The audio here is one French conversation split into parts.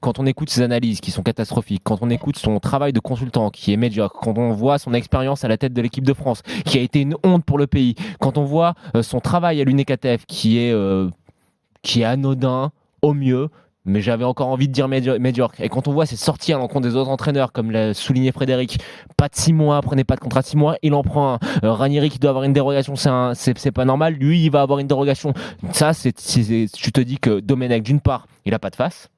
quand on écoute ses analyses qui sont catastrophiques, quand on écoute son travail de consultant qui est médiocre, quand on voit son expérience à la tête de l'équipe de France qui a été une honte pour le pays, quand on voit son travail à l'UNECATF qui est anodin au mieux, mais j'avais encore envie de dire médiocre. Et quand on voit ses sorties à l'encontre des autres entraîneurs, comme l'a souligné Frédéric, pas de 6 mois, prenez pas de contrat de 6 mois, il en prend un. Ranieri qui doit avoir une dérogation, c'est pas normal. Lui, il va avoir une dérogation. Ça, tu te dis que Domenech, d'une part, il a pas de face.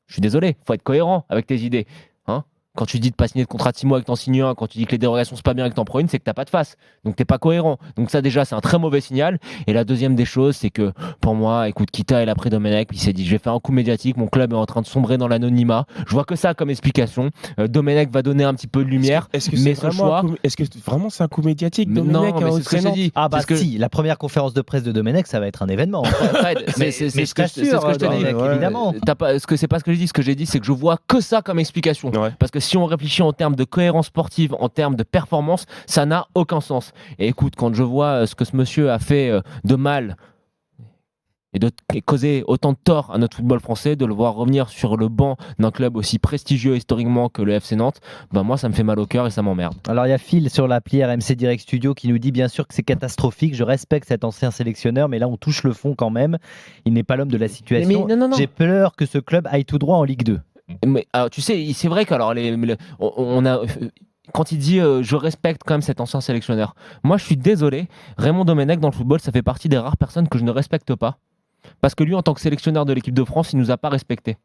Je suis désolé, faut être cohérent avec tes idées. Hein, quand tu dis de pas signer de contrat de 6 mois et que t'en signes un, quand tu dis que les dérogations c'est pas bien et que t'en prends une, c'est que t'as pas de face. Donc t'es pas cohérent. Donc ça déjà c'est un très mauvais signal. Et la deuxième des choses, c'est que pour moi, écoute, Kita il a pris Domenech, il s'est dit je vais faire un coup médiatique, mon club est en train de sombrer dans l'anonymat. Je vois que ça comme explication. Domenech va donner un petit peu de lumière. Est-ce que mais c'est ce choix, est-ce que vraiment c'est un coup médiatique non, Domenech, mais c'est ce que j'ai dit. Ah bah C'est ce que- si, la première conférence de presse de Domenech, ça va être un événement. Fred, Mais c'est je ce que je te dis. Domenech, évidemment. C'est pas ce que j'ai dit. Ce que j'ai dit, c'est que je vois que ça comme explication. Ouais. Parce que si on réfléchit en termes de cohérence sportive, en termes de performance, ça n'a aucun sens. Et écoute, quand je vois ce que ce monsieur a fait de mal et de causer autant de tort à notre football français, de le voir revenir sur le banc d'un club aussi prestigieux historiquement que le FC Nantes, ben moi ça me fait mal au cœur et ça m'emmerde. Alors il y a Phil sur l'appli RMC Direct Studio qui nous dit bien sûr que c'est catastrophique, je respecte cet ancien sélectionneur, mais là on touche le fond quand même, il n'est pas l'homme de la situation. Mais non. J'ai peur que ce club aille tout droit en Ligue 2. Mais alors, tu sais, c'est vrai qu'alors on a quand il dit je respecte quand même cet ancien sélectionneur. Moi, je suis désolé, Raymond Domenech dans le football, ça fait partie des rares personnes que je ne respecte pas parce que lui, en tant que sélectionneur de l'équipe de France, il nous a pas respecté.